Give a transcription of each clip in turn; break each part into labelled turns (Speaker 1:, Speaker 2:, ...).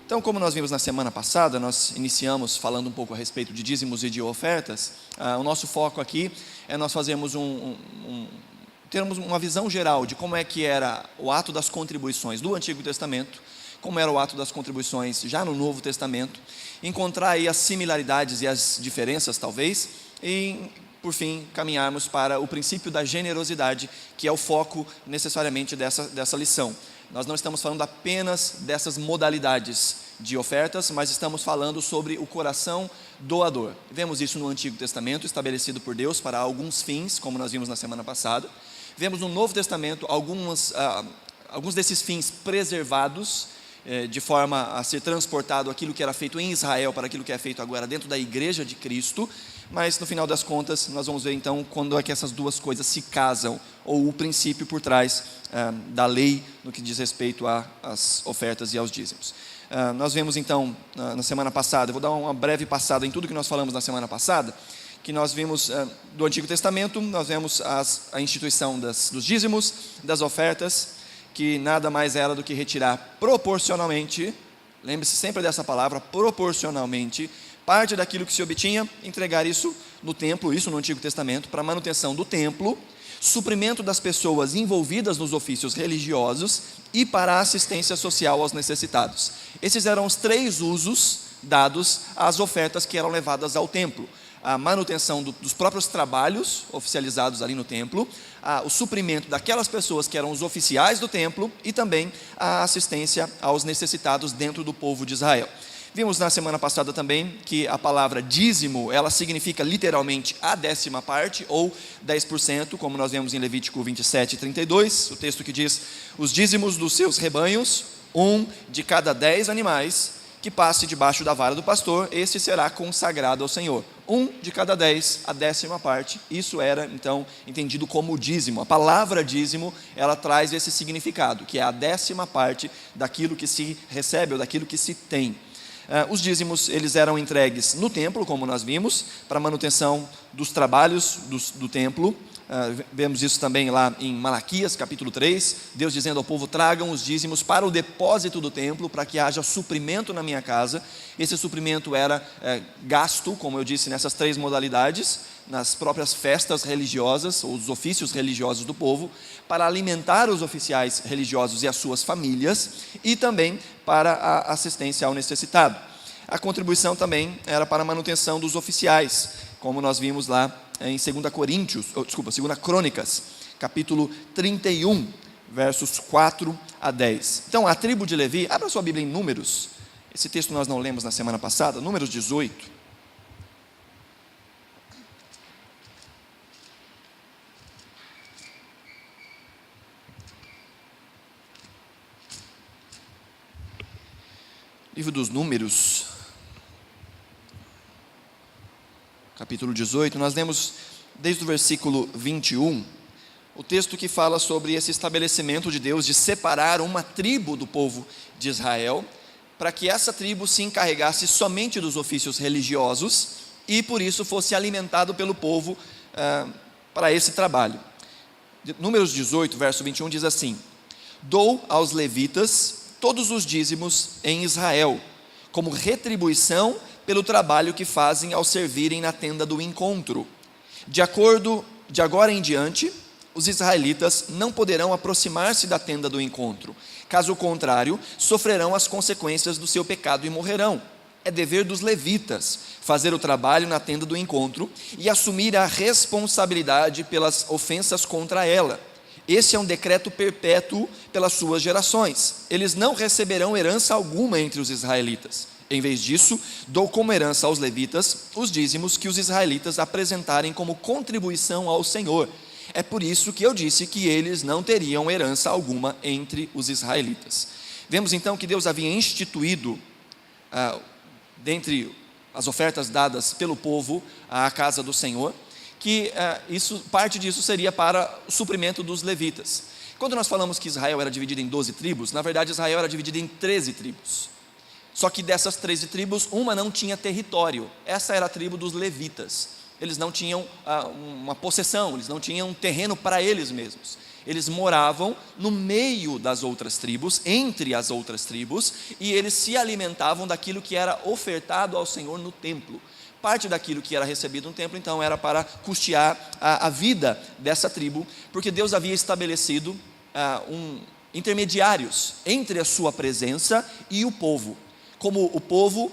Speaker 1: Então, como nós vimos na semana passada, nós iniciamos falando um pouco a respeito de dízimos e de ofertas. O nosso foco aqui é nós fazermos termos uma visão geral de como é que era o ato das contribuições do Antigo Testamento, como era o ato das contribuições já no Novo Testamento, encontrar aí as similaridades e as diferenças talvez, e por fim caminharmos para o princípio da generosidade, que é o foco necessariamente dessa lição. Nós não estamos falando apenas dessas modalidades de ofertas, mas estamos falando sobre o coração doador. Vemos isso no Antigo Testamento, estabelecido por Deus para alguns fins, como nós vimos na semana passada. Vemos no Novo Testamento alguns desses fins preservados, de forma a ser transportado aquilo que era feito em Israel para aquilo que é feito agora dentro da igreja de Cristo. Mas no final das contas nós vamos ver então quando é que essas duas coisas se casam, ou o princípio por trás da lei no que diz respeito às ofertas e aos dízimos. Nós vemos então na semana passada, eu vou dar uma breve passada em tudo que nós falamos na semana passada, que nós vimos do Antigo Testamento. Nós vemos a instituição dos dízimos, das ofertas, que nada mais era do que retirar proporcionalmente, lembre-se sempre dessa palavra, proporcionalmente, parte daquilo que se obtinha, entregar isso no templo, isso no Antigo Testamento, para a manutenção do templo, suprimento das pessoas envolvidas nos ofícios religiosos e para a assistência social aos necessitados. Esses eram os 3 usos dados às ofertas que eram levadas ao templo: a manutenção dos próprios trabalhos oficializados ali no templo, o suprimento daquelas pessoas que eram os oficiais do templo e também a assistência aos necessitados dentro do povo de Israel. Vimos na semana passada também que a palavra dízimo, ela significa literalmente a 10ª parte, ou 10%, como nós vemos em Levítico 27:32, o texto que diz: os dízimos dos seus rebanhos, 1 de cada 10 animais, que passe debaixo da vara do pastor, este será consagrado ao Senhor. 1 de cada 10, a 10ª parte, isso era então entendido como dízimo. A palavra dízimo, ela traz esse significado, que é a 10ª parte daquilo que se recebe ou daquilo que se tem. Os dízimos, eles eram entregues no templo, como nós vimos, para a manutenção dos trabalhos do templo. Vemos isso também lá em Malaquias capítulo 3, Deus dizendo ao povo: tragam os dízimos para o depósito do templo, para que haja suprimento na minha casa. Esse suprimento era gasto, como eu disse, nessas 3 modalidades, nas próprias festas religiosas, ou os ofícios religiosos do povo, para alimentar os oficiais religiosos e as suas famílias, e também para a assistência ao necessitado. A contribuição também era para a manutenção dos oficiais, como nós vimos lá em 2 Crônicas, capítulo 31, versos 4 a 10. Então, a tribo de Levi, abra sua Bíblia em Números, esse texto nós não lemos na semana passada, Números 18. Livro dos Números, capítulo 18, nós lemos desde o versículo 21, o texto que fala sobre esse estabelecimento de Deus de separar uma tribo do povo de Israel, para que essa tribo se encarregasse somente dos ofícios religiosos e por isso fosse alimentado pelo povo para esse trabalho. Números 18, verso 21 diz assim: dou aos levitas todos os dízimos em Israel, como retribuição pelo trabalho que fazem ao servirem na tenda do encontro. De agora em diante, os israelitas não poderão aproximar-se da tenda do encontro. Caso contrário, sofrerão as consequências do seu pecado e morrerão. É dever dos levitas fazer o trabalho na tenda do encontro e assumir a responsabilidade pelas ofensas contra ela. Esse é um decreto perpétuo pelas suas gerações. Eles não receberão herança alguma entre os israelitas. Em vez disso, dou como herança aos levitas os dízimos que os israelitas apresentarem como contribuição ao Senhor. É por isso que eu disse que eles não teriam herança alguma entre os israelitas. Vemos então que Deus havia instituído, dentre as ofertas dadas pelo povo à casa do Senhor, que parte disso seria para o suprimento dos levitas. Quando nós falamos que Israel era dividido em 12 tribos, na verdade Israel era dividido em 13 tribos. Só que dessas 13 tribos, uma não tinha território. Essa era a tribo dos levitas. Eles não tinham uma possessão, eles não tinham terreno para eles mesmos. Eles moravam no meio das outras tribos, entre as outras tribos, e eles se alimentavam daquilo que era ofertado ao Senhor no templo. Parte daquilo que era recebido no templo, então, era para custear a vida dessa tribo, porque Deus havia estabelecido intermediários entre a sua presença e o povo. Como o povo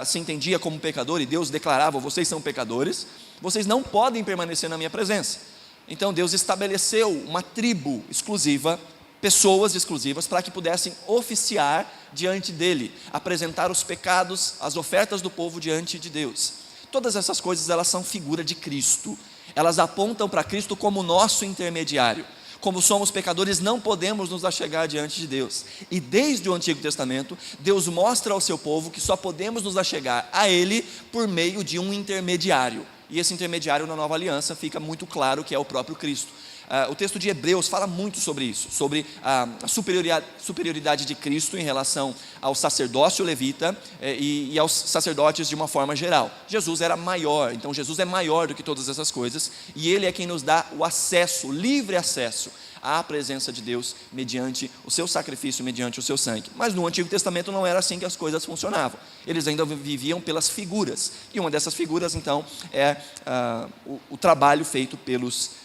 Speaker 1: se entendia como pecador, e Deus declarava: vocês são pecadores, vocês não podem permanecer na minha presença. Então Deus estabeleceu uma tribo exclusiva, pessoas exclusivas, para que pudessem oficiar diante dele, apresentar os pecados, as ofertas do povo diante de Deus. Todas essas coisas, elas são figura de Cristo, elas apontam para Cristo como nosso intermediário. Como somos pecadores, não podemos nos achegar diante de Deus, e desde o Antigo Testamento, Deus mostra ao seu povo que só podemos nos achegar a Ele por meio de um intermediário, e esse intermediário na Nova Aliança fica muito claro que é o próprio Cristo. O texto de Hebreus fala muito sobre isso, sobre a superioridade de Cristo em relação ao sacerdócio levita e aos sacerdotes de uma forma geral. Jesus era maior, então Jesus é maior do que todas essas coisas, e Ele é quem nos dá o acesso, o livre acesso à presença de Deus mediante o seu sacrifício, mediante o seu sangue. Mas no Antigo Testamento não era assim que as coisas funcionavam. Eles ainda viviam pelas figuras, e uma dessas figuras então é o trabalho feito pelos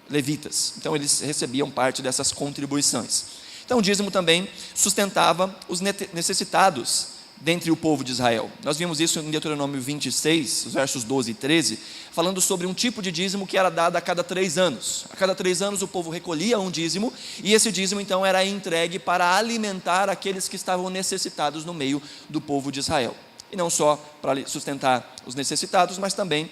Speaker 1: levitas. Então eles recebiam parte dessas contribuições. Então o dízimo também sustentava os necessitados dentre o povo de Israel. Nós vimos isso em Deuteronômio 26, os versos 12 e 13, falando sobre um tipo de dízimo que era dado a cada 3 anos. A cada 3 anos o povo recolhia um dízimo, e esse dízimo então era entregue para alimentar aqueles que estavam necessitados no meio do povo de Israel. E não só para sustentar os necessitados, mas também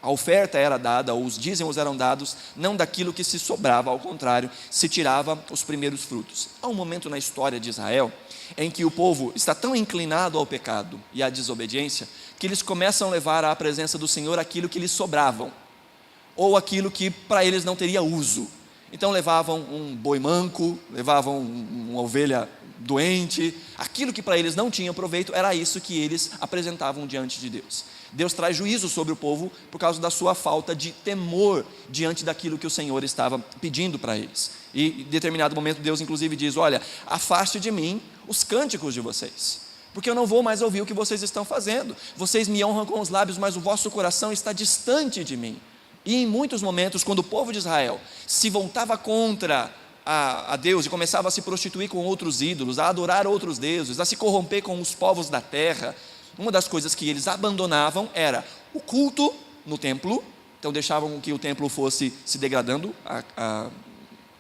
Speaker 1: a oferta era dada, ou os dízimos eram dados, não daquilo que se sobrava, ao contrário, se tirava os primeiros frutos. Há um momento na história de Israel em que o povo está tão inclinado ao pecado e à desobediência, que eles começam a levar à presença do Senhor aquilo que lhes sobravam, ou aquilo que para eles não teria uso. Então levavam um boi manco, levavam uma ovelha doente, aquilo que para eles não tinha proveito, era isso que eles apresentavam diante de Deus. Deus traz juízo sobre o povo por causa da sua falta de temor diante daquilo que o Senhor estava pedindo para eles. E em determinado momento Deus inclusive diz: olha, afaste de mim os cânticos de vocês, porque eu não vou mais ouvir o que vocês estão fazendo. Vocês me honram com os lábios, mas o vosso coração está distante de mim. E em muitos momentos, quando o povo de Israel se voltava contra a Deus e começava a se prostituir com outros ídolos, a adorar outros deuses, a se corromper com os povos da terra, uma das coisas que eles abandonavam era o culto no templo. Então deixavam que o templo fosse se degradando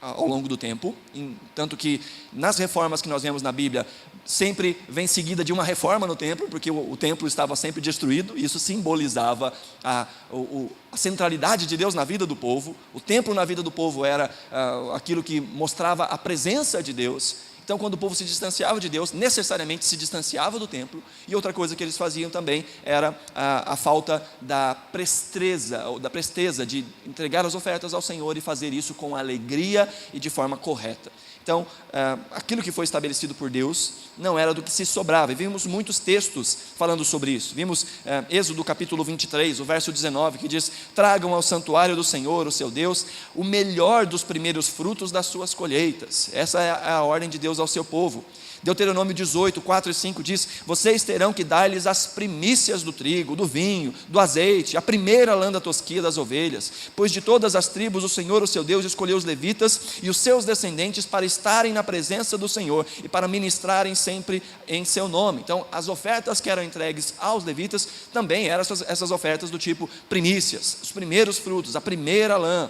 Speaker 1: ao longo do tempo, tanto que nas reformas que nós vemos na Bíblia, sempre vem seguida de uma reforma no templo, porque o templo estava sempre destruído, e isso simbolizava a centralidade de Deus na vida do povo. O templo na vida do povo era aquilo que mostrava a presença de Deus. Então quando o povo se distanciava de Deus, necessariamente se distanciava do templo. E outra coisa que eles faziam também era a falta da presteza de entregar as ofertas ao Senhor e fazer isso com alegria e de forma correta. Então, aquilo que foi estabelecido por Deus não era do que se sobrava. E vimos muitos textos falando sobre isso. Vimos Êxodo capítulo 23, o verso 19, que diz: tragam ao santuário do Senhor, o seu Deus, o melhor dos primeiros frutos das suas colheitas. Essa é a ordem de Deus ao seu povo. Deuteronômio 18, 4 e 5 diz: vocês terão que dar-lhes as primícias do trigo, do vinho, do azeite, a primeira lã da tosquia das ovelhas, pois de todas as tribos o Senhor, o seu Deus, escolheu os levitas e os seus descendentes para estarem na presença do Senhor e para ministrarem sempre em seu nome. Então as ofertas que eram entregues aos levitas também eram essas ofertas do tipo primícias, os primeiros frutos, a primeira lã.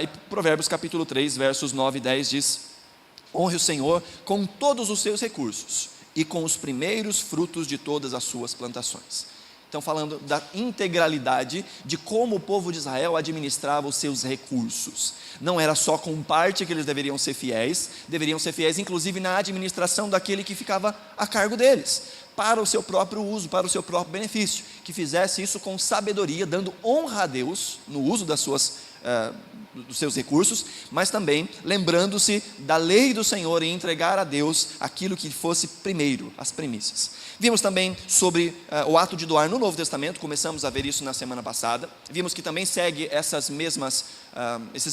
Speaker 1: E Provérbios capítulo 3, versos 9 e 10 diz: honre o Senhor com todos os seus recursos e com os primeiros frutos de todas as suas plantações. Então falando da integralidade de como o povo de Israel administrava os seus recursos. Não era só com parte que eles deveriam ser fiéis inclusive na administração daquele que ficava a cargo deles, para o seu próprio uso, para o seu próprio benefício, que fizesse isso com sabedoria, dando honra a Deus no uso das suas dos seus recursos, mas também lembrando-se da lei do Senhor e entregar a Deus aquilo que fosse primeiro, as primícias. Vimos também sobre o ato de doar no Novo Testamento, começamos a ver isso na semana passada. Vimos que também segue esses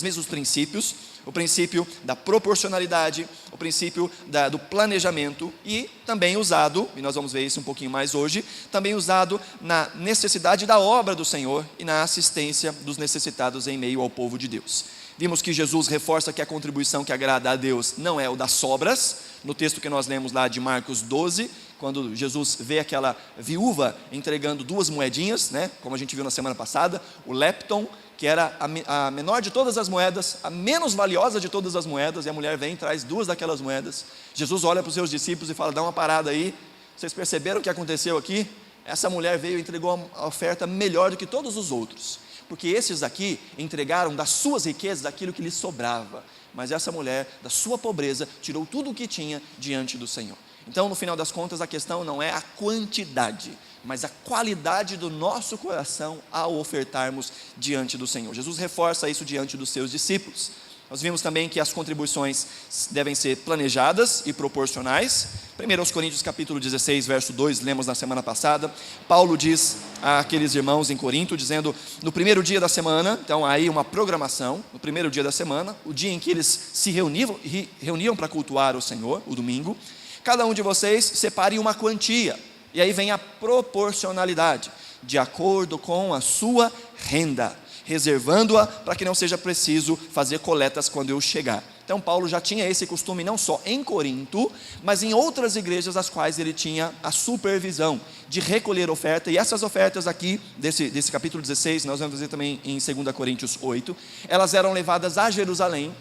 Speaker 1: mesmos princípios, o princípio da proporcionalidade, o princípio do planejamento e também usado, e nós vamos ver isso um pouquinho mais hoje, também usado na necessidade da obra do Senhor e na assistência dos necessitados em meio ao povo de Deus. Vimos que Jesus reforça que a contribuição que agrada a Deus não é o das sobras, no texto que nós lemos lá de Marcos 12, quando Jesus vê aquela viúva entregando 2 moedinhas, né, como a gente viu na semana passada, o lepton, que era a menor de todas as moedas, a menos valiosa de todas as moedas, e a mulher vem e traz 2 daquelas moedas. Jesus olha para os seus discípulos e fala: dá uma parada aí, vocês perceberam o que aconteceu aqui? Essa mulher veio e entregou a oferta melhor do que todos os outros, porque esses aqui entregaram das suas riquezas aquilo que lhes sobrava, mas essa mulher, da sua pobreza, tirou tudo o que tinha diante do Senhor. Então, no final das contas, a questão não é a quantidade, mas a qualidade do nosso coração ao ofertarmos diante do Senhor. Jesus reforça isso diante dos seus discípulos. Nós vimos também que as contribuições devem ser planejadas e proporcionais. 1 Coríntios capítulo 16, verso 2, lemos na semana passada. Paulo diz àqueles irmãos em Corinto, dizendo, no primeiro dia da semana, então aí uma programação, no primeiro dia da semana, o dia em que eles se reuniam para cultuar o Senhor, o domingo, cada um de vocês separe uma quantia, e aí vem a proporcionalidade, de acordo com a sua renda, reservando-a para que não seja preciso fazer coletas quando eu chegar. Então Paulo já tinha esse costume não só em Corinto, mas em outras igrejas as quais ele tinha a supervisão de recolher oferta, e essas ofertas aqui, desse capítulo 16, nós vamos ver também em 2 Coríntios 8, elas eram levadas a Jerusalém,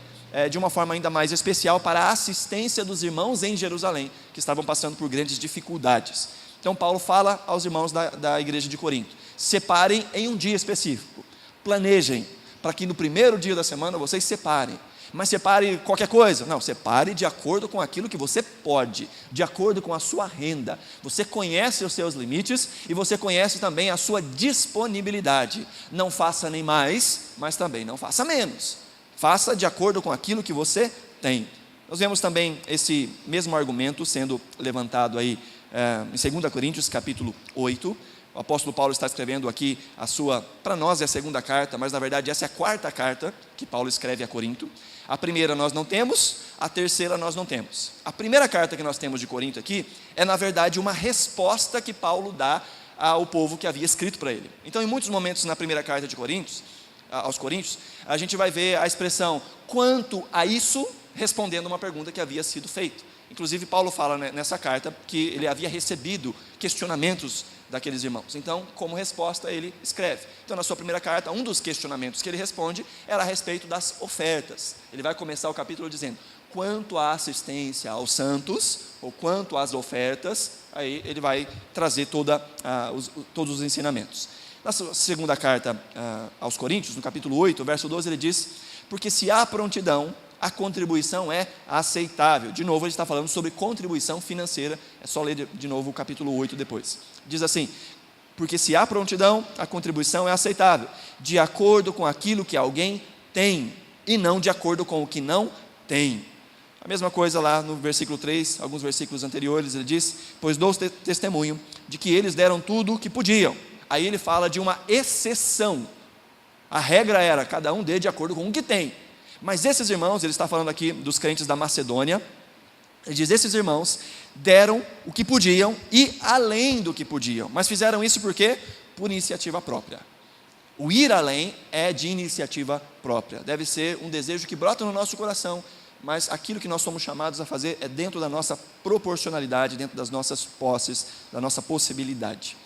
Speaker 1: de uma forma ainda mais especial para a assistência dos irmãos em Jerusalém, que estavam passando por grandes dificuldades. Então Paulo fala aos irmãos da igreja de Corinto: separem em um dia específico, planejem, para que no primeiro dia da semana vocês separem. Mas separe qualquer coisa, não, separe de acordo com aquilo que você pode, de acordo com a sua renda. Você conhece os seus limites e você conhece também a sua disponibilidade. Não faça nem mais, mas também não faça menos. Faça de acordo com aquilo que você tem. Nós vemos também esse mesmo argumento sendo levantado aí em 2 Coríntios capítulo 8. O apóstolo Paulo está escrevendo aqui para nós é a segunda carta, mas na verdade essa é a quarta carta que Paulo escreve a Corinto. A primeira nós não temos, a terceira nós não temos. A primeira carta que nós temos de Corinto aqui é na verdade uma resposta que Paulo dá ao povo que havia escrito para ele. Então em muitos momentos na primeira carta de aos Coríntios, a gente vai ver a expressão quanto a isso, respondendo uma pergunta que havia sido feita. Inclusive Paulo fala nessa carta que ele havia recebido questionamentos daqueles irmãos. Então, como resposta, ele escreve. Então, na sua primeira carta, um dos questionamentos que ele responde era a respeito das ofertas. Ele vai começar o capítulo dizendo: quanto à assistência aos santos, ou quanto às ofertas, aí ele vai trazer todos os ensinamentos. Na sua segunda carta aos Coríntios, no capítulo 8, verso 12, ele diz: porque se há prontidão, a contribuição é aceitável. De novo, ele está falando sobre contribuição financeira. É só ler de novo o capítulo 8 depois. Diz assim: porque se há prontidão, a contribuição é aceitável, de acordo com aquilo que alguém tem, e não de acordo com o que não tem. A mesma coisa lá no versículo 3, alguns versículos anteriores, ele diz: pois dou testemunho de que eles deram tudo o que podiam. Aí ele fala de uma exceção. A regra era, cada um dê de acordo com o que tem. Mas esses irmãos, ele está falando aqui dos crentes da Macedônia, ele diz: esses irmãos deram o que podiam e além do que podiam, mas fizeram isso por quê? Por iniciativa própria. O ir além é de iniciativa própria, deve ser um desejo que brota no nosso coração, mas aquilo que nós somos chamados a fazer é dentro da nossa proporcionalidade, dentro das nossas posses, da nossa possibilidade.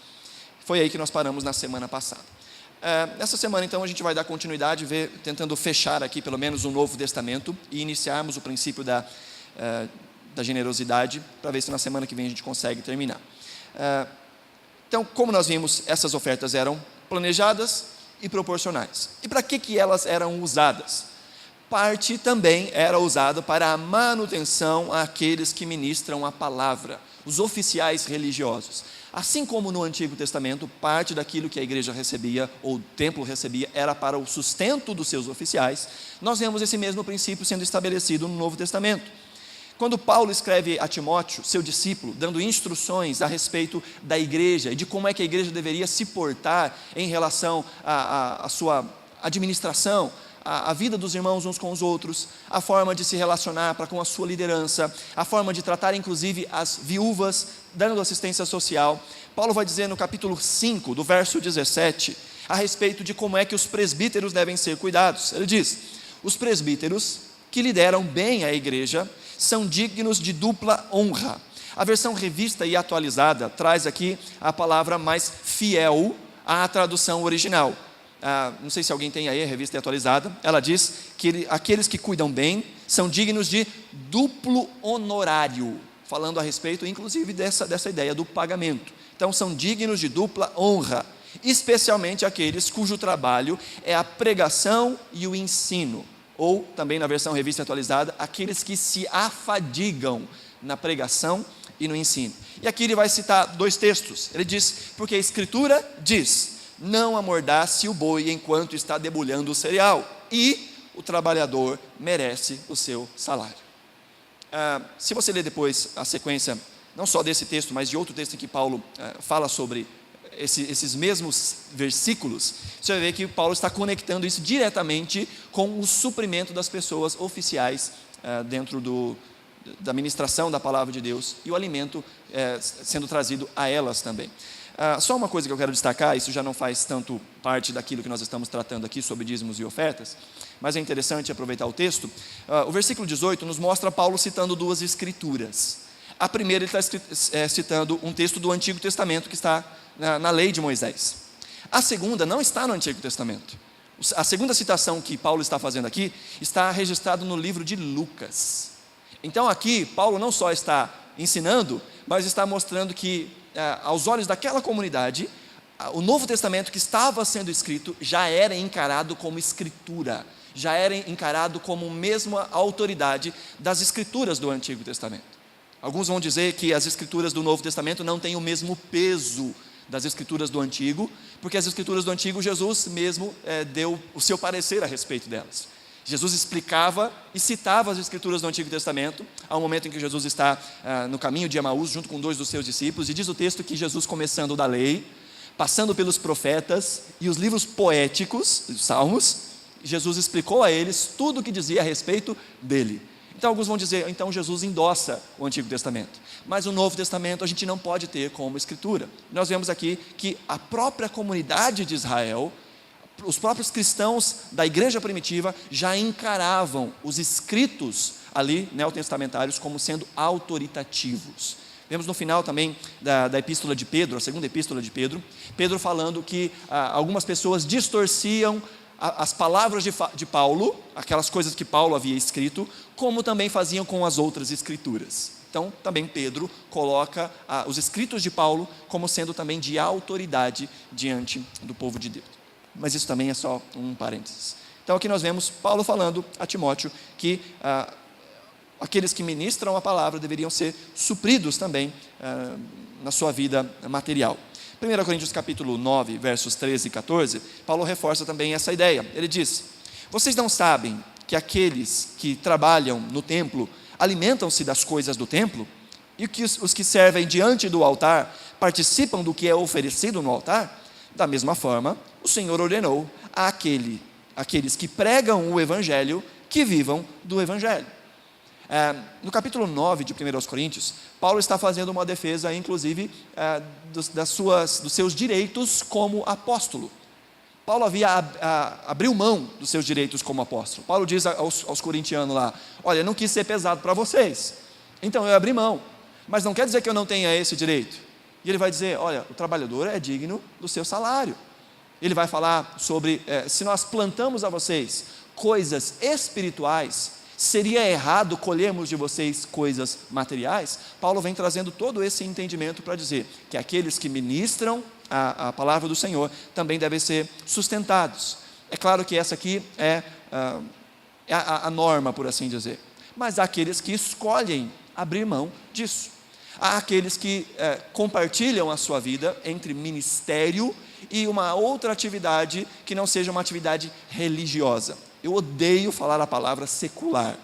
Speaker 1: Foi aí que nós paramos na semana passada. Nessa semana, então, a gente vai dar continuidade, tentando fechar aqui, pelo menos, o Novo Testamento e iniciarmos o princípio da generosidade, para ver se na semana que vem a gente consegue terminar. Então, como nós vimos, essas ofertas eram planejadas e proporcionais. E para que elas eram usadas? parte também era usado para a manutenção àqueles que ministram a palavra, os oficiais religiosos. Assim como no Antigo Testamento, parte daquilo que a igreja recebia, ou o templo recebia, era para o sustento dos seus oficiais, nós vemos esse mesmo princípio sendo estabelecido no Novo Testamento. Quando Paulo escreve a Timóteo, seu discípulo, dando instruções a respeito da igreja e de como é que a igreja deveria se portar em relação à sua administração, a vida dos irmãos uns com os outros, a forma de se relacionar para com a sua liderança, a forma de tratar inclusive as viúvas, dando assistência social. Paulo vai dizer no capítulo 5, do verso 17, a respeito de como é que os presbíteros devem ser cuidados. Ele diz: os presbíteros que lideram bem a igreja são dignos de dupla honra. A versão revista e atualizada traz aqui a palavra mais fiel à tradução original. Não sei se alguém tem aí a revista atualizada. Ela diz que aqueles que cuidam bem são dignos de duplo honorário, falando a respeito inclusive dessa ideia do pagamento. Então são dignos de dupla honra, especialmente aqueles cujo trabalho é a pregação e o ensino, ou também na versão revista atualizada, aqueles que se afadigam na pregação e no ensino. E aqui ele vai citar 2 textos. Ele diz: porque a Escritura diz: não amordace o boi enquanto está debulhando o cereal, e o trabalhador merece o seu salário. Se você ler depois a sequência, não só desse texto, mas de outro texto em que Paulo fala sobre esses mesmos versículos, você vai ver que Paulo está conectando isso diretamente com o suprimento das pessoas oficiais dentro da ministração da palavra de Deus, e o alimento sendo trazido a elas também. Só uma coisa que eu quero destacar, isso já não faz tanto parte daquilo que nós estamos tratando aqui sobre dízimos e ofertas, mas é interessante aproveitar o texto. O versículo 18 nos mostra Paulo citando 2 escrituras. A primeira, ele está citando um texto do Antigo Testamento que está na lei de Moisés. A segunda não está no Antigo Testamento. A segunda citação que Paulo está fazendo aqui está registrado no livro de Lucas. Então aqui Paulo não só está ensinando, mas está mostrando que aos olhos daquela comunidade, o Novo Testamento que estava sendo escrito já era encarado como escritura, já era encarado como a mesma autoridade das escrituras do Antigo Testamento. Alguns vão dizer que as escrituras do Novo Testamento não têm o mesmo peso das escrituras do Antigo, porque as escrituras do Antigo, Jesus mesmo deu o seu parecer a respeito delas. Jesus explicava e citava as escrituras do Antigo Testamento, ao momento em que Jesus está no caminho de Emaús, junto com 2 dos seus discípulos, e diz o texto que Jesus, começando da lei, passando pelos profetas e os livros poéticos, os salmos, Jesus explicou a eles tudo o que dizia a respeito dele. Então alguns vão dizer, então Jesus endossa o Antigo Testamento, mas o Novo Testamento a gente não pode ter como escritura. Nós vemos aqui que a própria comunidade de Israel, os próprios cristãos da igreja primitiva já encaravam os escritos ali neotestamentários como sendo autoritativos. Vemos no final também da epístola de Pedro, a segunda epístola de Pedro, Pedro falando que algumas pessoas distorciam as palavras de Paulo, aquelas coisas que Paulo havia escrito, como também faziam com as outras escrituras. Então também Pedro coloca os escritos de Paulo como sendo também de autoridade diante do povo de Deus. Mas isso também é só um parênteses. Então aqui nós vemos Paulo falando a Timóteo que aqueles que ministram a palavra deveriam ser supridos também na sua vida material. 1 Coríntios capítulo 9, versos 13 e 14, Paulo reforça também essa ideia. Ele diz: vocês não sabem que aqueles que trabalham no templo alimentam-se das coisas do templo? E que os que servem diante do altar participam do que é oferecido no altar? Da mesma forma, o Senhor ordenou àqueles que pregam o Evangelho que vivam do Evangelho. No capítulo 9 de 1 Coríntios, Paulo está fazendo uma defesa, inclusive, dos seus direitos como apóstolo. Paulo abriu mão dos seus direitos como apóstolo. Paulo diz aos corintianos lá: olha, eu não quis ser pesado para vocês, então eu abri mão, mas não quer dizer que eu não tenha esse direito. E ele vai dizer: olha, o trabalhador é digno do seu salário. Ele vai falar sobre, se nós plantamos a vocês coisas espirituais, seria errado colhermos de vocês coisas materiais? Paulo vem trazendo todo esse entendimento para dizer que aqueles que ministram a palavra do Senhor também devem ser sustentados. É claro que essa aqui é é a norma, por assim dizer. Mas há aqueles que escolhem abrir mão disso. Há aqueles que compartilham a sua vida entre ministério e uma outra atividade que não seja uma atividade religiosa. Eu odeio falar a palavra secular.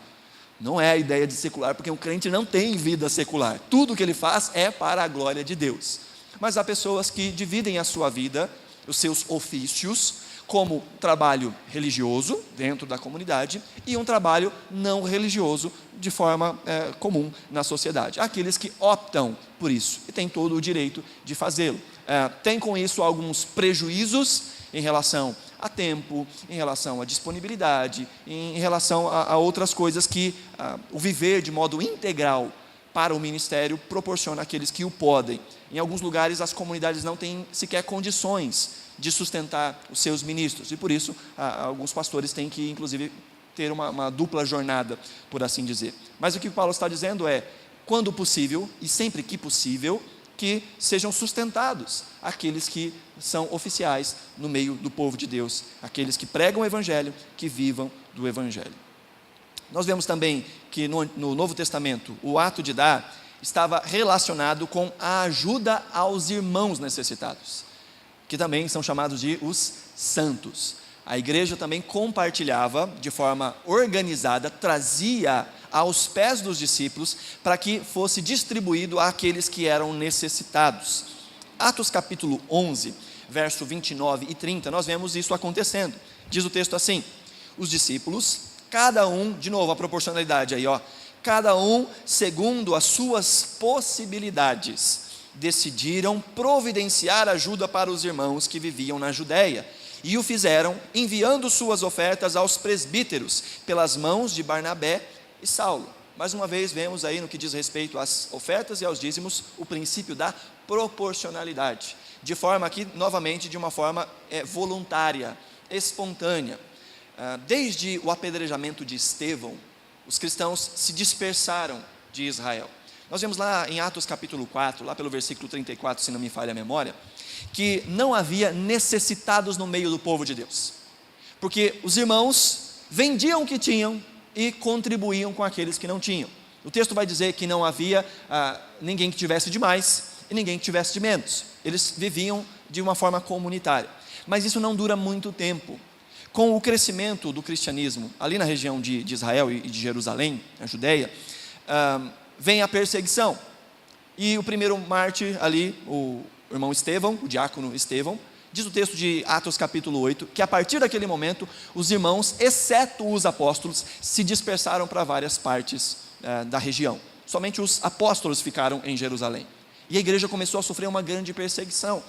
Speaker 1: Não é a ideia de secular, porque um crente não tem vida secular. Tudo que ele faz é para a glória de Deus. Mas há pessoas que dividem a sua vida, os seus ofícios, como trabalho religioso dentro da comunidade e um trabalho não religioso de forma comum na sociedade. Há aqueles que optam por isso e têm todo o direito de fazê-lo. Tem com isso alguns prejuízos em relação a tempo, em relação à disponibilidade, em relação a outras coisas que o viver de modo integral para o ministério proporciona àqueles que o podem. Em alguns lugares as comunidades não têm sequer condições de sustentar os seus ministros, e por isso alguns pastores têm que inclusive ter uma dupla jornada, por assim dizer. Mas o que Paulo está dizendo é, quando possível, e sempre que possível, que sejam sustentados aqueles que são oficiais no meio do povo de Deus, aqueles que pregam o Evangelho, que vivam do Evangelho. Nós vemos também que no Novo Testamento, o ato de dar estava relacionado com a ajuda aos irmãos necessitados, que também são chamados de os santos. A igreja também compartilhava de forma organizada, trazia aos pés dos discípulos para que fosse distribuído àqueles que eram necessitados. Atos capítulo 11, verso 29 e 30, nós vemos isso acontecendo. Diz o texto assim: os discípulos, cada um, de novo a proporcionalidade aí, cada um segundo as suas possibilidades, decidiram providenciar ajuda para os irmãos que viviam na Judéia, e o fizeram enviando suas ofertas aos presbíteros, pelas mãos de Barnabé e Saulo. Mais uma vez vemos aí no que diz respeito às ofertas e aos dízimos, o princípio da proporcionalidade, de forma que, novamente, de uma forma voluntária, espontânea. Desde o apedrejamento de Estevão, os cristãos se dispersaram de Israel. Nós vemos lá em Atos capítulo 4, lá pelo versículo 34, se não me falha a memória, que não havia necessitados no meio do povo de Deus, porque os irmãos vendiam o que tinham e contribuíam com aqueles que não tinham. O texto vai dizer que não havia ninguém que tivesse de mais e ninguém que tivesse de menos. Eles viviam de uma forma comunitária, mas isso não dura muito tempo. Com o crescimento do cristianismo ali na região de Israel e de Jerusalém, na Judéia, vem a perseguição, e o primeiro mártir ali, o irmão Estevão, o diácono Estevão, diz o texto de Atos capítulo 8, que a partir daquele momento, os irmãos, exceto os apóstolos, se dispersaram para várias partes da região. Somente os apóstolos ficaram em Jerusalém, e a igreja começou a sofrer uma grande perseguição,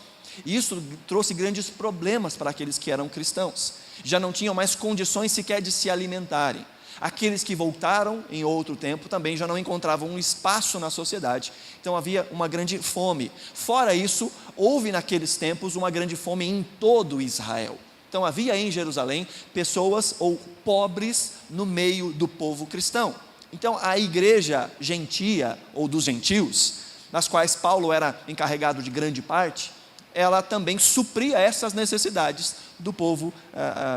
Speaker 1: e isso trouxe grandes problemas para aqueles que eram cristãos, já não tinham mais condições sequer de se alimentarem. Aqueles que voltaram em outro tempo também já não encontravam um espaço na sociedade, então havia uma grande fome. Fora isso, houve naqueles tempos uma grande fome em todo Israel. Então havia em Jerusalém pessoas ou pobres no meio do povo cristão. Então a igreja gentia ou dos gentios, nas quais Paulo era encarregado de grande parte, ela também supria essas necessidades do povo,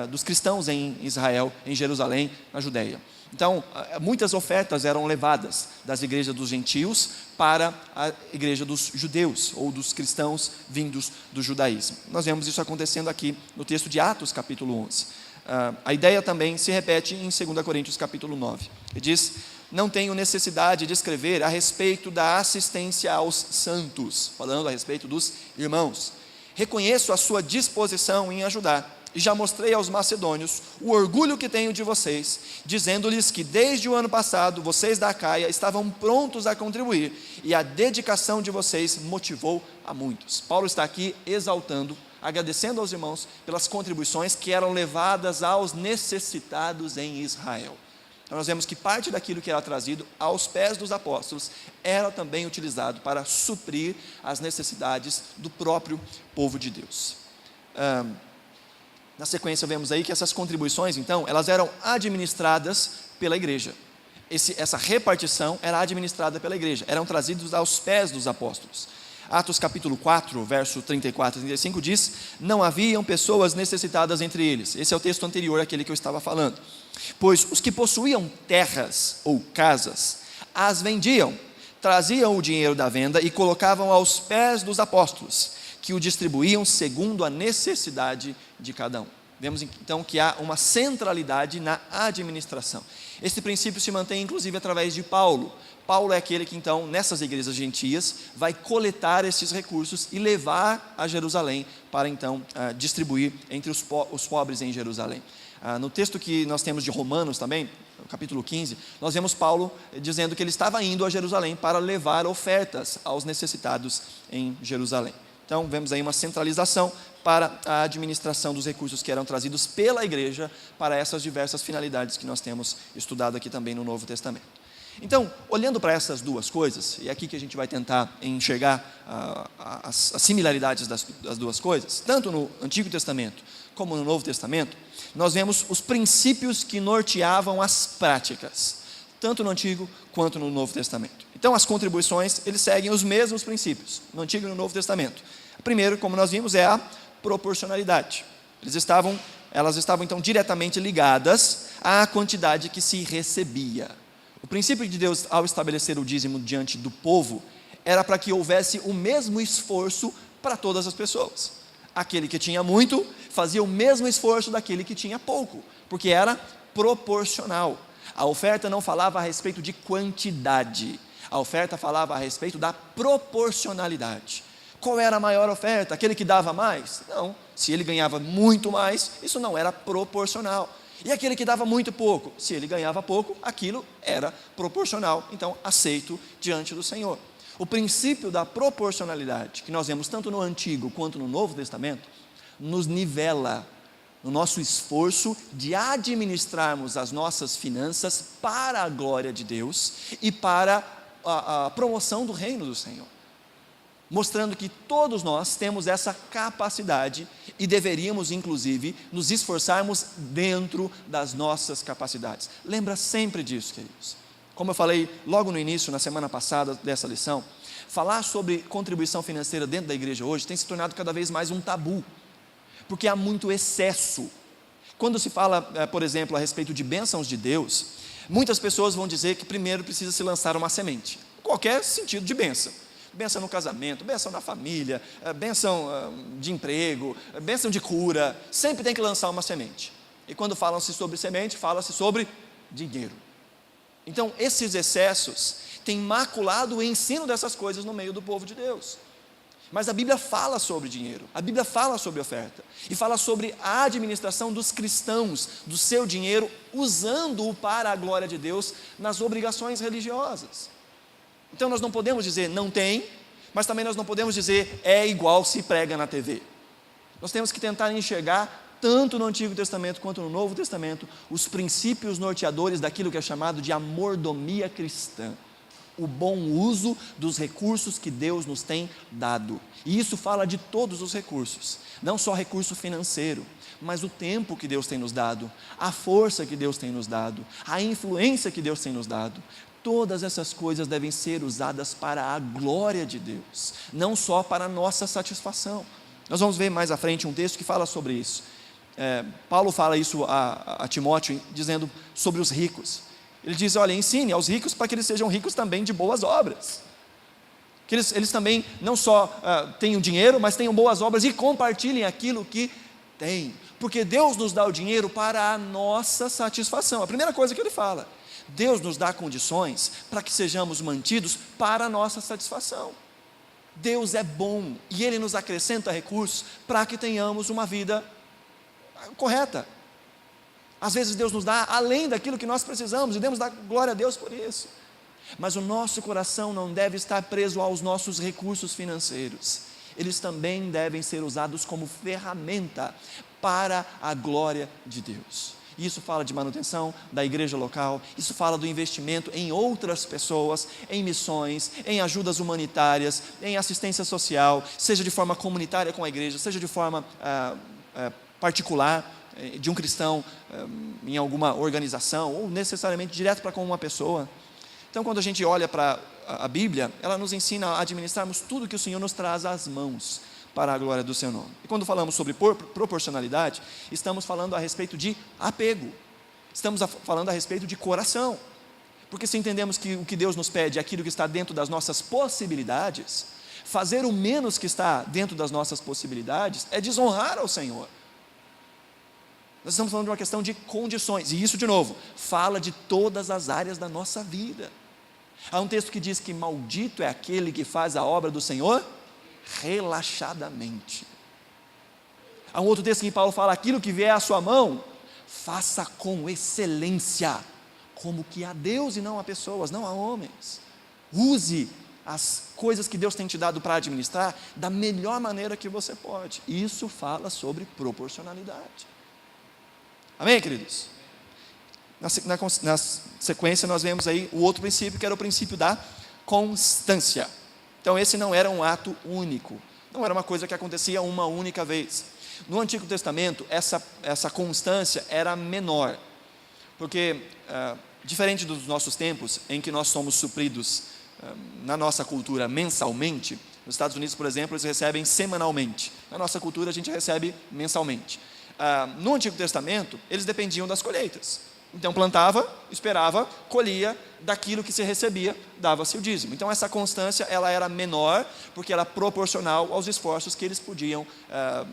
Speaker 1: dos cristãos em Israel, em Jerusalém, na Judéia. Então, muitas ofertas eram levadas das igrejas dos gentios para a igreja dos judeus, ou dos cristãos vindos do judaísmo. Nós vemos isso acontecendo aqui no texto de Atos, capítulo 11. A ideia também se repete em 2 Coríntios, capítulo 9. Ele diz: não tenho necessidade de escrever a respeito da assistência aos santos, falando a respeito dos irmãos. Reconheço a sua disposição em ajudar, e já mostrei aos macedônios o orgulho que tenho de vocês, dizendo-lhes que desde o ano passado, vocês da Acaia estavam prontos a contribuir, e a dedicação de vocês motivou a muitos. Paulo está aqui exaltando, agradecendo aos irmãos pelas contribuições que eram levadas aos necessitados em Israel. Então nós vemos que parte daquilo que era trazido aos pés dos apóstolos era também utilizado para suprir as necessidades do próprio povo de Deus. Na sequência vemos aí que essas contribuições, então, elas eram administradas pela igreja. Essa repartição era administrada pela igreja, eram trazidos aos pés dos apóstolos. Atos capítulo 4, verso 34 e 35 diz: não haviam pessoas necessitadas entre eles. Esse é o texto anterior àquele que eu estava falando. Pois os que possuíam terras ou casas, as vendiam, traziam o dinheiro da venda e colocavam aos pés dos apóstolos, que o distribuíam segundo a necessidade de cada um. Vemos então que há uma centralidade na administração. Esse princípio se mantém inclusive através de Paulo. Paulo é aquele que então, nessas igrejas gentias, vai coletar esses recursos e levar a Jerusalém para então distribuir entre os pobres em Jerusalém. No texto que nós temos de Romanos também, no capítulo 15, nós vemos Paulo dizendo que ele estava indo a Jerusalém para levar ofertas aos necessitados em Jerusalém. Então, vemos aí uma centralização para a administração dos recursos que eram trazidos pela igreja para essas diversas finalidades que nós temos estudado aqui também no Novo Testamento. Então, olhando para essas duas coisas, e é aqui que a gente vai tentar enxergar as similaridades das duas coisas, tanto no Antigo Testamento como no Novo Testamento, nós vemos os princípios que norteavam as práticas, tanto no Antigo quanto no Novo Testamento. Então, as contribuições, eles seguem os mesmos princípios, no Antigo e no Novo Testamento. Primeiro, como nós vimos, é a proporcionalidade. Elas estavam então diretamente ligadas à quantidade que se recebia. O princípio de Deus, ao estabelecer o dízimo diante do povo, era para que houvesse o mesmo esforço para todas as pessoas. Aquele que tinha muito, fazia o mesmo esforço daquele que tinha pouco, porque era proporcional. A oferta não falava a respeito de quantidade, a oferta falava a respeito da proporcionalidade. Qual era a maior oferta? Aquele que dava mais? Não, se ele ganhava muito mais, isso não era proporcional. E aquele que dava muito pouco? Se ele ganhava pouco, aquilo era proporcional, então aceito diante do Senhor. O princípio da proporcionalidade, que nós vemos tanto no Antigo quanto no Novo Testamento, nos nivela no nosso esforço de administrarmos as nossas finanças para a glória de Deus e para a promoção do reino do Senhor, mostrando que todos nós temos essa capacidade e deveríamos inclusive nos esforçarmos dentro das nossas capacidades. Lembra sempre disso, queridos. Como eu falei logo no início, na semana passada dessa lição, falar sobre contribuição financeira dentro da igreja hoje tem se tornado cada vez mais um tabu, porque há muito excesso. Quando se fala, por exemplo, a respeito de bênçãos de Deus, muitas pessoas vão dizer que primeiro precisa se lançar uma semente, qualquer sentido de bênção. Bênção no casamento, bênção na família, bênção de emprego, bênção de cura, sempre tem que lançar uma semente. E quando falam-se sobre semente, fala-se sobre dinheiro. Então, esses excessos têm maculado o ensino dessas coisas no meio do povo de Deus. Mas a Bíblia fala sobre dinheiro, a Bíblia fala sobre oferta, e fala sobre a administração dos cristãos, do seu dinheiro, usando-o para a glória de Deus nas obrigações religiosas. Então nós não podemos dizer não tem, mas também nós não podemos dizer é igual se prega na TV. Nós temos que tentar enxergar, tanto no Antigo Testamento quanto no Novo Testamento, os princípios norteadores daquilo que é chamado de a mordomia cristã. O bom uso dos recursos que Deus nos tem dado. E isso fala de todos os recursos, não só recurso financeiro, mas o tempo que Deus tem nos dado, a força que Deus tem nos dado, a influência que Deus tem nos dado. Todas essas coisas devem ser usadas para a glória de Deus, não só para a nossa satisfação. Nós vamos ver mais à frente um texto que fala sobre isso. Paulo fala isso a Timóteo, dizendo sobre os ricos. Ele diz, olha, ensine aos ricos para que eles sejam ricos também de boas obras. Que eles também não só tenham dinheiro, mas tenham boas obras e compartilhem aquilo que têm. Porque Deus nos dá o dinheiro para a nossa satisfação. A primeira coisa que ele fala, Deus nos dá condições para que sejamos mantidos para a nossa satisfação. Deus é bom e Ele nos acrescenta recursos para que tenhamos uma vida correta. Às vezes Deus nos dá além daquilo que nós precisamos e devemos dar glória a Deus por isso. Mas o nosso coração não deve estar preso aos nossos recursos financeiros. Eles também devem ser usados como ferramenta para a glória de Deus. Isso fala de manutenção da igreja local, isso fala do investimento em outras pessoas, em missões, em ajudas humanitárias, em assistência social, seja de forma comunitária com a igreja, seja de forma particular, de um cristão em alguma organização, ou necessariamente direto para com uma pessoa. Então, quando a gente olha para a Bíblia, ela nos ensina a administrarmos tudo que o Senhor nos traz às mãos, para a glória do seu nome. E quando falamos sobre proporcionalidade, estamos falando a respeito de apego, estamos falando a respeito de coração, porque se entendemos que o que Deus nos pede é aquilo que está dentro das nossas possibilidades, fazer o menos que está dentro das nossas possibilidades é desonrar ao Senhor. Nós estamos falando de uma questão de condições, e isso, de novo, fala de todas as áreas da nossa vida. Há um texto que diz que maldito é aquele que faz a obra do Senhor relaxadamente. Há um outro texto que Paulo fala: aquilo que vier à sua mão, faça com excelência, como que a Deus e não a pessoas, não a homens. Use as coisas que Deus tem te dado para administrar da melhor maneira que você pode. Isso fala sobre proporcionalidade. Amém, queridos? Na sequência nós vemos aí o outro princípio, que era o princípio da constância. Então esse não era um ato único, não era uma coisa que acontecia uma única vez. No Antigo Testamento, essa constância era menor, porque diferente dos nossos tempos, em que nós somos supridos na nossa cultura mensalmente, nos Estados Unidos, por exemplo, eles recebem semanalmente. Na nossa cultura, a gente recebe mensalmente. No Antigo Testamento, eles dependiam das colheitas. Então plantava, esperava, colhia, daquilo que se recebia, dava-se o dízimo. Então essa constância, ela era menor, porque era proporcional aos esforços que eles podiam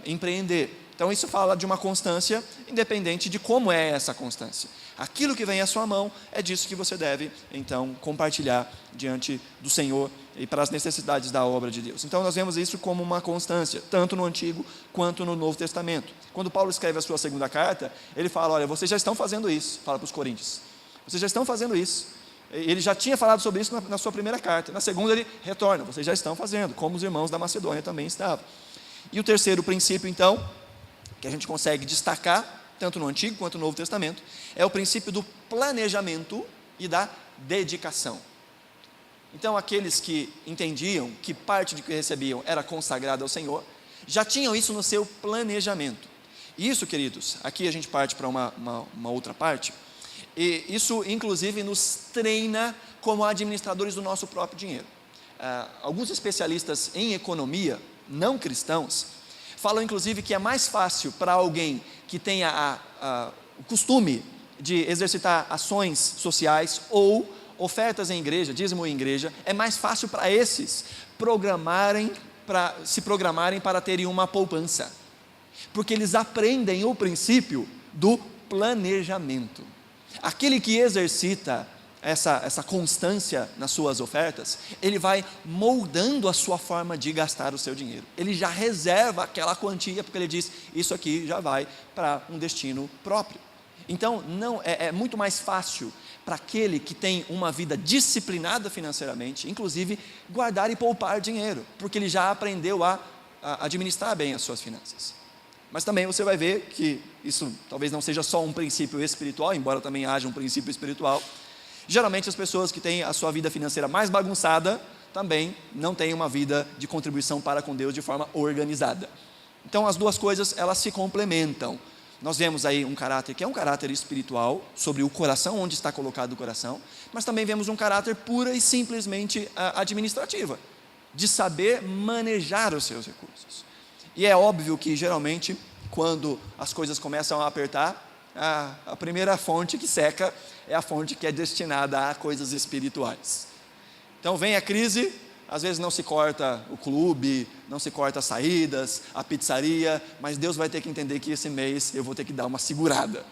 Speaker 1: empreender. Então isso fala de uma constância, independente de como é essa constância. Aquilo que vem à sua mão, é disso que você deve, então, compartilhar diante do Senhor e para as necessidades da obra de Deus. Então nós vemos isso como uma constância, tanto no Antigo quanto no Novo Testamento. Quando Paulo escreve a sua segunda carta, ele fala: olha, vocês já estão fazendo isso, fala para os coríntios, vocês já estão fazendo isso. Ele já tinha falado sobre isso na sua primeira carta. Na segunda ele retorna: vocês já estão fazendo, como os irmãos da Macedônia também estavam. E o terceiro princípio, então, que a gente consegue destacar, tanto no Antigo quanto no Novo Testamento, é o princípio do planejamento e da dedicação. Então aqueles que entendiam que parte de que recebiam era consagrada ao Senhor, já tinham isso no seu planejamento. E isso, queridos, aqui a gente parte para uma outra parte, e isso inclusive nos treina como administradores do nosso próprio dinheiro. Alguns especialistas em economia, não cristãos, falam inclusive que é mais fácil para alguém que tenha o costume de exercitar ações sociais ou ofertas em igreja, dízimo em igreja, é mais fácil para esses se programarem para terem uma poupança, porque eles aprendem o princípio do planejamento. Aquele que exercita essa constância nas suas ofertas, ele vai moldando a sua forma de gastar o seu dinheiro. Ele já reserva aquela quantia, porque ele diz: isso aqui já vai para um destino próprio. Então é muito mais fácil para aquele que tem uma vida disciplinada financeiramente, inclusive guardar e poupar dinheiro, porque ele já aprendeu a administrar bem as suas finanças. Mas também você vai ver que isso talvez não seja só um princípio espiritual, embora também haja um princípio espiritual. Geralmente as pessoas que têm a sua vida financeira mais bagunçada também não têm uma vida de contribuição para com Deus de forma organizada. Então as duas coisas, elas se complementam. Nós vemos aí um caráter que é um caráter espiritual, sobre o coração, onde está colocado o coração, mas também vemos um caráter pura e simplesmente administrativa, de saber manejar os seus recursos. E é óbvio que geralmente, quando as coisas começam a apertar, a primeira fonte que seca é a fonte que é destinada a coisas espirituais. Então vem a crise, às vezes não se corta o clube, não se corta as saídas, a pizzaria, mas Deus vai ter que entender que esse mês eu vou ter que dar uma segurada,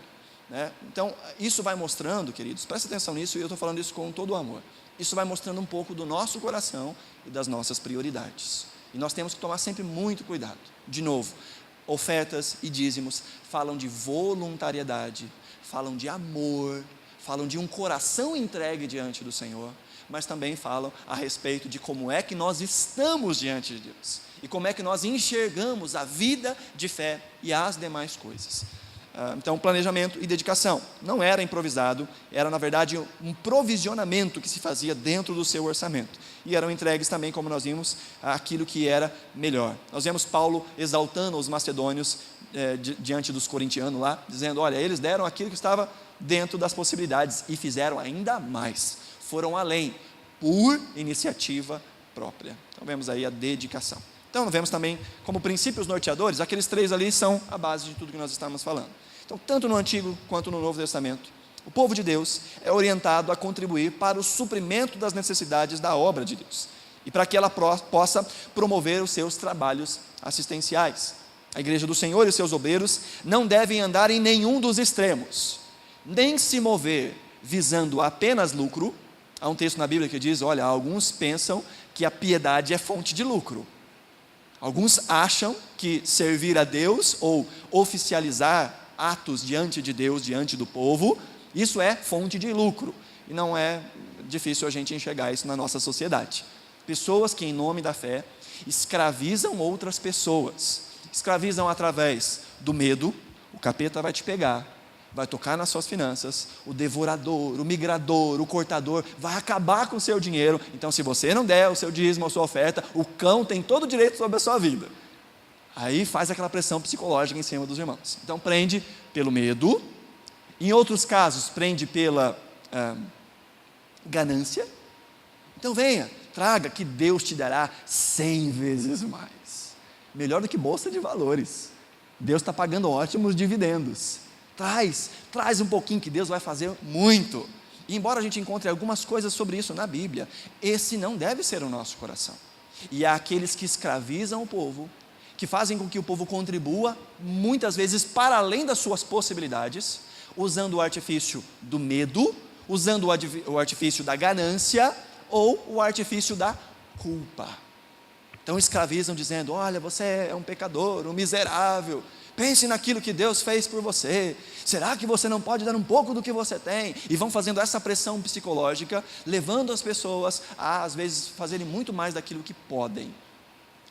Speaker 1: né? Então isso vai mostrando, queridos, presta atenção nisso, e eu estou falando isso com todo o amor, isso vai mostrando um pouco do nosso coração e das nossas prioridades, e nós temos que tomar sempre muito cuidado. De novo, ofertas e dízimos falam de voluntariedade, falam de amor, falam de um coração entregue diante do Senhor, mas também falam a respeito de como é que nós estamos diante de Deus, e como é que nós enxergamos a vida de fé e as demais coisas. Então, planejamento e dedicação não era improvisado, era na verdade um provisionamento que se fazia dentro do seu orçamento, e eram entregues também, como nós vimos, aquilo que era melhor. Nós vemos Paulo exaltando os macedônios diante dos corintianos lá, dizendo: olha, eles deram aquilo que estava dentro das possibilidades e fizeram ainda mais, foram além, por iniciativa própria. Então vemos aí a dedicação. Então vemos também como princípios norteadores, aqueles 3 ali são a base de tudo que nós estamos falando. Então tanto no Antigo quanto no Novo Testamento, o povo de Deus é orientado a contribuir para o suprimento das necessidades da obra de Deus e para que ela possa promover os seus trabalhos assistenciais. A igreja do Senhor e seus obreiros não devem andar em nenhum dos extremos, nem se mover visando apenas lucro. Há um texto na Bíblia que diz, olha, alguns pensam que a piedade é fonte de lucro. Alguns acham que servir a Deus ou oficializar atos diante de Deus, diante do povo, isso é fonte de lucro. E não é difícil a gente enxergar isso na nossa sociedade. Pessoas que, em nome da fé, escravizam outras pessoas. Escravizam através do medo. O capeta vai te pegar, vai tocar nas suas finanças. O devorador, o migrador, o cortador vai acabar com o seu dinheiro. Então, se você não der o seu dízimo, a sua oferta, o cão tem todo o direito sobre a sua vida. Aí faz aquela pressão psicológica em cima dos irmãos. Então, prende pelo medo. Em outros casos, prende pela ganância. Então venha, traga, que Deus te dará 100 vezes mais. Melhor do que bolsa de valores. Deus está pagando ótimos dividendos. Traz um pouquinho que Deus vai fazer muito. E embora a gente encontre algumas coisas sobre isso na Bíblia, esse não deve ser o nosso coração. E há aqueles que escravizam o povo, que fazem com que o povo contribua, muitas vezes para além das suas possibilidades, usando o artifício do medo, usando o artifício da ganância ou o artifício da culpa. Então escravizam dizendo, olha, você é um pecador, um miserável, pense naquilo que Deus fez por você, será que você não pode dar um pouco do que você tem? E vão fazendo essa pressão psicológica, levando as pessoas a, às vezes, fazerem muito mais daquilo que podem.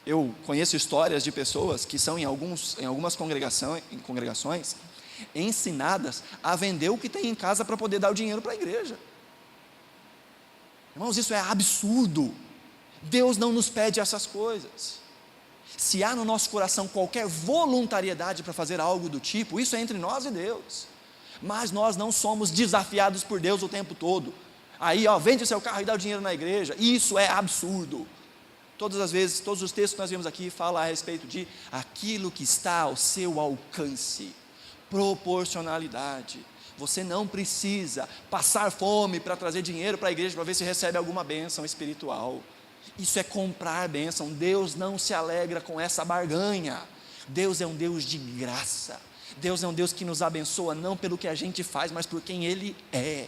Speaker 1: Eu conheço histórias de pessoas que são em algumas congregações ensinadas a vender o que tem em casa para poder dar o dinheiro para a igreja. Irmãos, isso é absurdo. Deus não nos pede essas coisas. Se há no nosso coração qualquer voluntariedade para fazer algo do tipo, isso é entre nós e Deus. Mas nós não somos desafiados por Deus o tempo todo. Aí, vende o seu carro e dá o dinheiro na igreja. Isso é absurdo. Todas as vezes, todos os textos que nós vimos aqui falam a respeito de aquilo que está ao seu alcance. Proporcionalidade. Você não precisa passar fome para trazer dinheiro para a igreja para ver se recebe alguma bênção espiritual. Isso é comprar bênção. Deus não se alegra com essa barganha. Deus é um Deus de graça. Deus é um Deus que nos abençoa não pelo que a gente faz, mas por quem Ele é.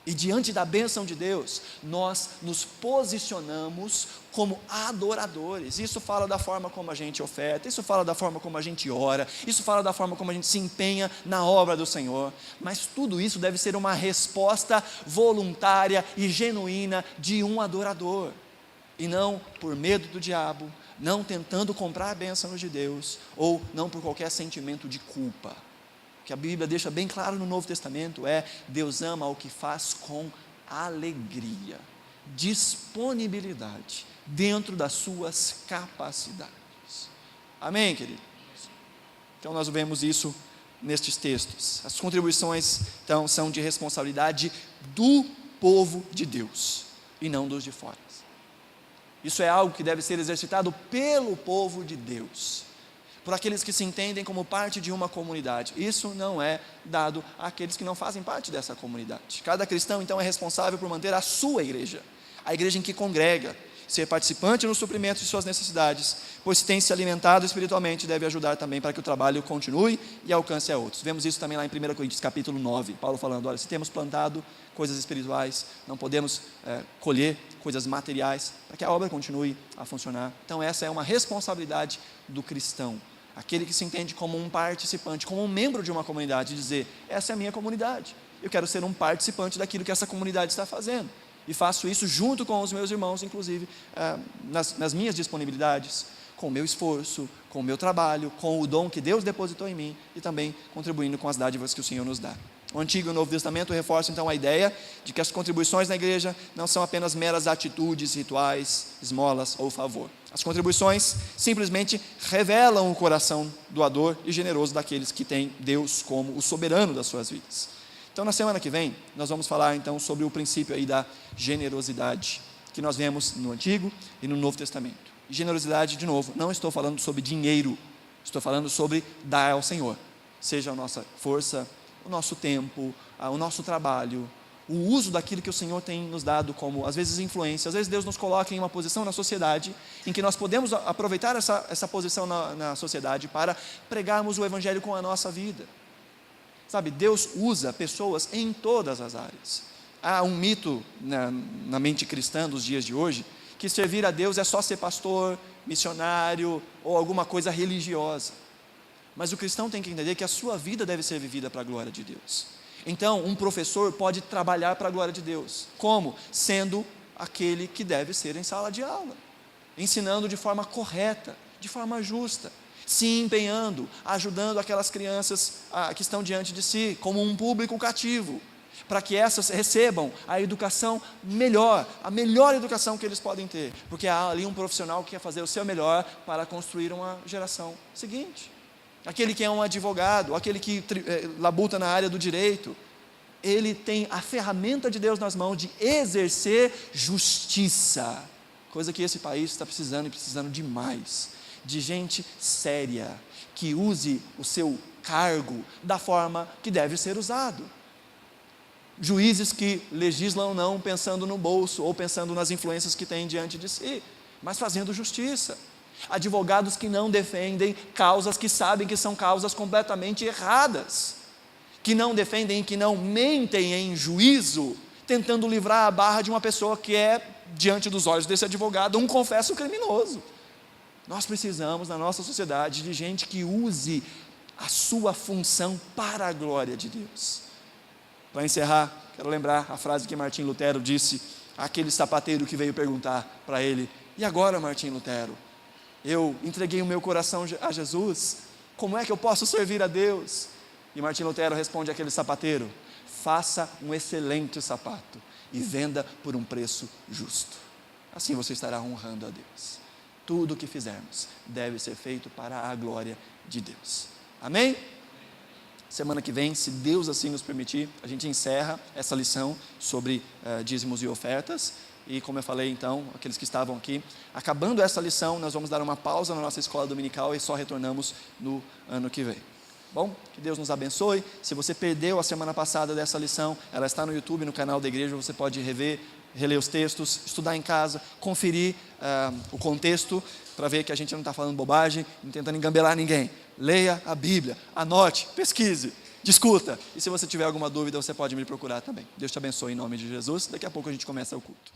Speaker 1: E diante da bênção de Deus, nós nos posicionamos como adoradores. Isso fala da forma como a gente oferta, isso fala da forma como a gente ora, isso fala da forma como a gente se empenha na obra do Senhor. Mas tudo isso deve ser uma resposta voluntária e genuína de um adorador. E não por medo do diabo, não tentando comprar a bênção de Deus, ou não por qualquer sentimento de culpa. O que a Bíblia deixa bem claro no Novo Testamento é: Deus ama o que faz com alegria, disponibilidade, dentro das suas capacidades. Amém, queridos? Então nós vemos isso nestes textos. As contribuições, então, são de responsabilidade do povo de Deus, e não dos de fora. Isso é algo que deve ser exercitado pelo povo de Deus, por aqueles que se entendem como parte de uma comunidade. Isso não é dado àqueles que não fazem parte dessa comunidade. Cada cristão, então, é responsável por manter a sua igreja, a igreja em que congrega, ser participante no suprimento de suas necessidades, pois se tem se alimentado espiritualmente, deve ajudar também para que o trabalho continue e alcance a outros. Vemos isso também lá em 1 Coríntios capítulo 9, Paulo falando, olha, se temos plantado coisas espirituais, não podemos colher coisas materiais, para que a obra continue a funcionar. Então essa é uma responsabilidade do cristão, aquele que se entende como um participante, como um membro de uma comunidade, dizer, essa é a minha comunidade, eu quero ser um participante daquilo que essa comunidade está fazendo, e faço isso junto com os meus irmãos, inclusive nas minhas disponibilidades, com o meu esforço, com o meu trabalho, com o dom que Deus depositou em mim, e também contribuindo com as dádivas que o Senhor nos dá. O Antigo e o Novo Testamento reforçam então a ideia de que as contribuições na igreja não são apenas meras atitudes, rituais, esmolas ou favor. As contribuições simplesmente revelam o coração doador e generoso daqueles que têm Deus como o soberano das suas vidas. Então, na semana que vem, nós vamos falar então sobre o princípio aí da generosidade, que nós vemos no Antigo e no Novo Testamento. E generosidade, de novo, não estou falando sobre dinheiro, estou falando sobre dar ao Senhor, seja a nossa força, o nosso tempo, o nosso trabalho, o uso daquilo que o Senhor tem nos dado como, às vezes, influência. Às vezes Deus nos coloca em uma posição na sociedade em que nós podemos aproveitar essa posição na sociedade para pregarmos o Evangelho com a nossa vida. Sabe, Deus usa pessoas em todas as áreas. Há um mito na mente cristã dos dias de hoje, que servir a Deus é só ser pastor, missionário ou alguma coisa religiosa. Mas o cristão tem que entender que a sua vida deve ser vivida para a glória de Deus. Então, um professor pode trabalhar para a glória de Deus. Como? Sendo aquele que deve ser em sala de aula, ensinando de forma correta, de forma justa, se empenhando, ajudando aquelas crianças que estão diante de si, como um público cativo, para que essas recebam a educação melhor, a melhor educação que eles podem ter, porque há ali um profissional que quer fazer o seu melhor para construir uma geração seguinte. Aquele que é um advogado, aquele que labuta na área do direito, ele tem a ferramenta de Deus nas mãos de exercer justiça, coisa que esse país está precisando e precisando demais, de gente séria, que use o seu cargo da forma que deve ser usado. Juízes que legislam não pensando no bolso ou pensando nas influências que têm diante de si, mas fazendo justiça. Advogados que não defendem causas que sabem que são causas completamente erradas, que não defendem, que não mentem em juízo, tentando livrar a barra de uma pessoa que é, diante dos olhos desse advogado, um confesso criminoso. Nós precisamos, na nossa sociedade, de gente que use a sua função para a glória de Deus. Para encerrar, quero lembrar a frase que Martim Lutero disse àquele sapateiro que veio perguntar para ele: e agora, Martim Lutero? Eu entreguei o meu coração a Jesus, como é que eu posso servir a Deus? E Martim Lutero responde àquele sapateiro: faça um excelente sapato e venda por um preço justo. Assim você estará honrando a Deus. Tudo o que fizermos deve ser feito para a glória de Deus. Amém? Semana que vem, se Deus assim nos permitir, a gente encerra essa lição sobre dízimos e ofertas. E como eu falei então, aqueles que estavam aqui, acabando essa lição, nós vamos dar uma pausa na nossa escola dominical e só retornamos no ano que vem. Bom, que Deus nos abençoe. Se você perdeu a semana passada dessa lição, ela está no YouTube, no canal da igreja, você pode reler os textos, estudar em casa, conferir o contexto, para ver que a gente não está falando bobagem, não tentando engambelar ninguém. Leia a Bíblia, anote, pesquise, discuta. E se você tiver alguma dúvida, você pode me procurar também. Deus te abençoe em nome de Jesus. Daqui a pouco a gente começa o culto.